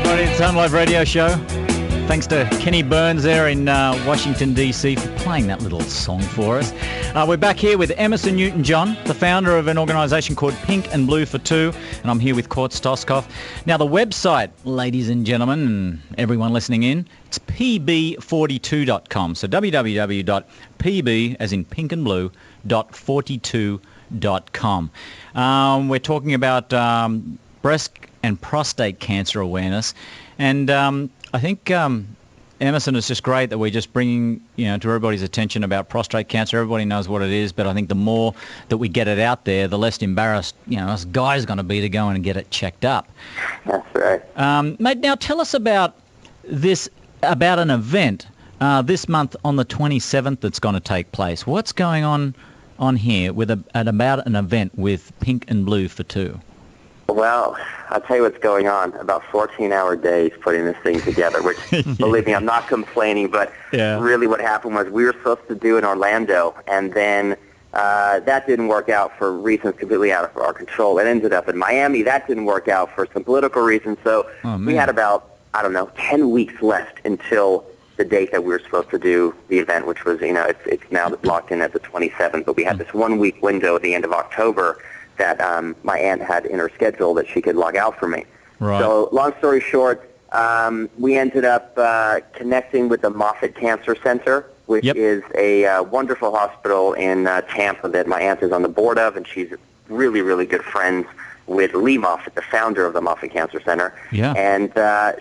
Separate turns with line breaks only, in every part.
everybody. It's Home Live Radio Show. Thanks to Kenny Burns there in Washington, D.C. for playing that little song for us. We're back here with Emerson Newton-John, the founder of an organisation called Pink and Blue for Two, and I'm here with Court Stoskopf. Now, the website, ladies and gentlemen, and everyone listening in, it's PB42.com. So www.pb, as in pink and blue, .42.com. We're talking about breast and prostate cancer awareness, and I think Emerson, it's just great that we're just bringing to everybody's attention about prostate cancer. Everybody knows what it is, but I think the more that we get it out there, the less embarrassed us guys are going to be to go in and get it checked up.
That's right.
Mate, now tell us about an event this month on the 27th that's going to take place. What's going on here about an event with Pink and Blue for Two?
Well, I'll tell you what's going on. About 14-hour days putting this thing together, which, believe me, I'm not complaining, but really what happened was we were supposed to do in Orlando, and then that didn't work out for reasons completely out of our control. It ended up in Miami. That didn't work out for some political reasons, so we had about, 10 weeks left until the date that we were supposed to do the event, which was, it's now locked in at the 27th, but we had this one-week window at the end of October that my aunt had in her schedule that she could log out for me.
Right.
So long story short, we ended up connecting with the Moffitt Cancer Center, which is a wonderful hospital in Tampa that my aunt is on the board of, and she's really, really good friends with Lee Moffitt, the founder of the Moffitt Cancer Center.
Yeah.
And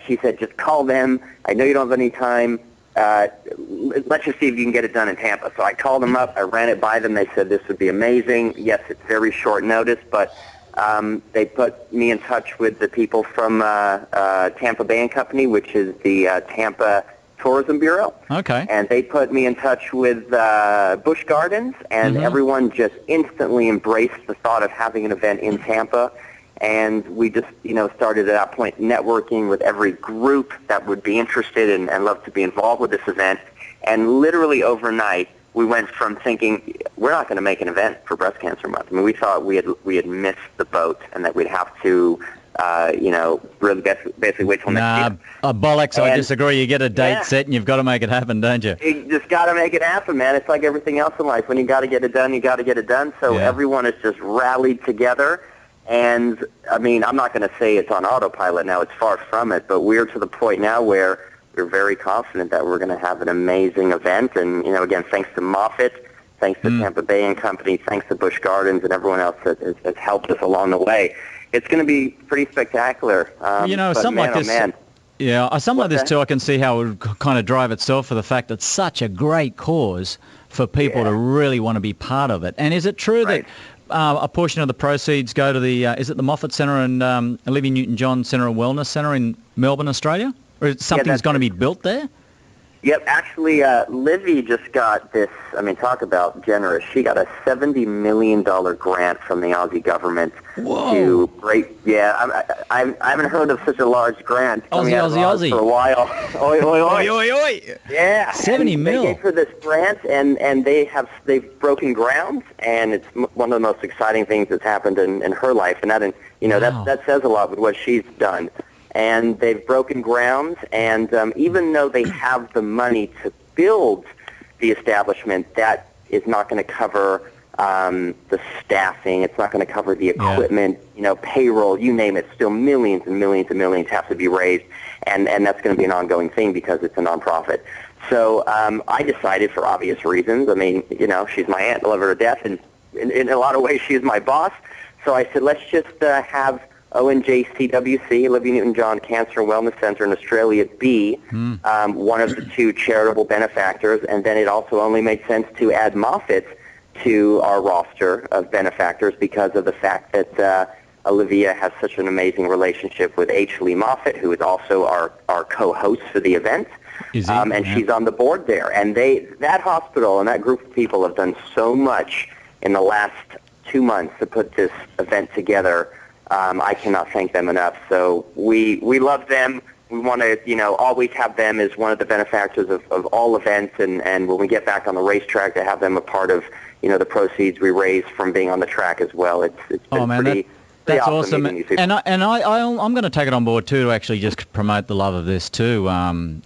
she said, just call them. I know you don't have any time. Let's just see if you can get it done in Tampa. So I called them up. I ran it by them. They said this would be amazing. Yes, it's very short notice, but they put me in touch with the people from Tampa Bay and Company, which is the Tampa Tourism Bureau.
Okay.
And they put me in touch with Busch Gardens, and everyone just instantly embraced the thought of having an event in Tampa. And we just, started at that point networking with every group that would be interested and love to be involved with this event. And literally overnight, we went from thinking we're not going to make an event for Breast Cancer Month. I mean, we thought we had missed the boat and that we'd have to, really basically wait till next year.
Bollocks, I disagree. You get a date set and you've got to make it happen, don't you?
You just got to make it happen, man. It's like everything else in life. When you got to get it done, you got to get it done. So everyone has just rallied together. And, I mean, I'm not going to say it's on autopilot now. It's far from it. But we're to the point now where we're very confident that we're going to have an amazing event. And, again, thanks to Moffitt, thanks to Tampa Bay and Company, thanks to Busch Gardens and everyone else that has helped us along the way. It's going to be pretty spectacular.
Something like this. Something like this, too, I can see how it would kind of drive itself for the fact that it's such a great cause for people to really want to be part of it. And is it true that a portion of the proceeds go to the, is it the Moffitt Centre and Olivia Newton-John Centre and Wellness Centre in Melbourne, Australia? Or is something's going to be built there?
Yep, actually, Livy just got this, talk about generous. She got a $70 million grant from the Aussie government.
Whoa.
To break, I haven't heard of such a large grant coming out of Oz for a while. Oi, oi, oi.
Oi, oi, oi.
Yeah.
70 mil.
They gave her this grant, and they've broken ground, and it's one of the most exciting things that's happened in her life, and that says a lot with what she's done. And they've broken ground, and even though they have the money to build the establishment, that is not going to cover the staffing. It's not going to cover the equipment, payroll, you name it. Still millions and millions and millions have to be raised, and that's going to be an ongoing thing because it's a nonprofit. So I decided, for obvious reasons, she's my aunt, I love her to death, and in a lot of ways she's my boss. So I said, let's just have ONJCWC, Olivia Newton-John Cancer and Wellness Centre in Australia, be one of the two charitable benefactors, and then it also only made sense to add Moffitt to our roster of benefactors because of the fact that Olivia has such an amazing relationship with H. Lee Moffitt, who is also our co-host for the event.
Is he?
And she's on the board there. And that hospital and that group of people have done so much in the last 2 months to put this event together. I cannot thank them enough. So we love them. We want to, always have them as one of the benefactors of all events. And when we get back on the racetrack, to have them a part of, the proceeds we raise from being on the track as well. It's been pretty
That's
awesome.
awesome.
Meeting these people.
And I'm going to take it on board too to actually just promote the love of this too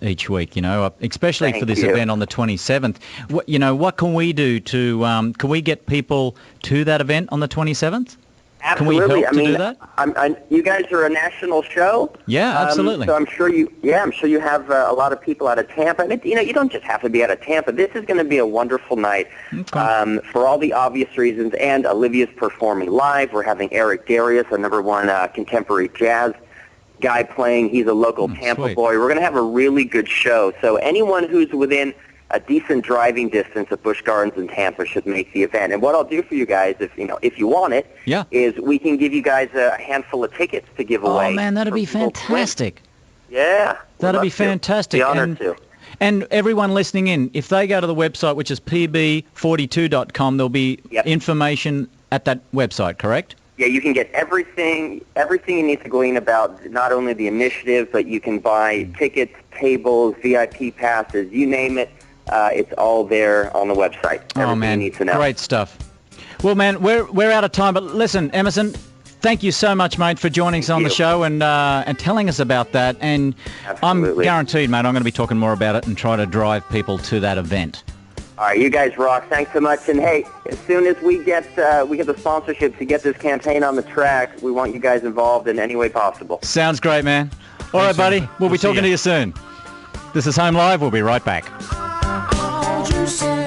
each week. You know, especially for this event on the 27th. What can we do to can we get people to that event on the 27th?
Absolutely.
Can we help to do that?
You guys are a national show.
Yeah, absolutely.
So I'm sure you have a lot of people out of Tampa. And you don't just have to be out of Tampa. This is going to be a wonderful night for all the obvious reasons. And Olivia's performing live. We're having Eric Darius, our #1 contemporary jazz guy, playing. He's a local Tampa boy. We're going to have a really good show. So anyone who's within a decent driving distance of Busch Gardens in Tampa should make the event. And what I'll do for you guys, if you want it, is we can give you guys a handful of tickets to give away.
Oh man, that'd be fantastic.
Yeah,
that'd be fantastic.
Be honored to.
And everyone listening in, if they go to the website, which is PB42.com, there'll be information at that website, correct?
Yeah, you can get everything you need to glean about not only the initiative, but you can buy tickets, tables, VIP passes, you name it. It's all there on the website.
Oh, man,
you need to know.
Great stuff. Well, man, we're out of time, but listen, Emerson, thank you so much, mate, for joining us on the show and telling us about that. And I'm guaranteed, mate, I'm going to be talking more about it and try to drive people to that event.
All right, you guys rock. Thanks so much. And hey, as soon as we get the sponsorship to get this campaign on the track, we want you guys involved in any way possible.
Sounds great, man. All right, buddy. We'll be talking to you soon. This is Home Live. We'll be right back.
You said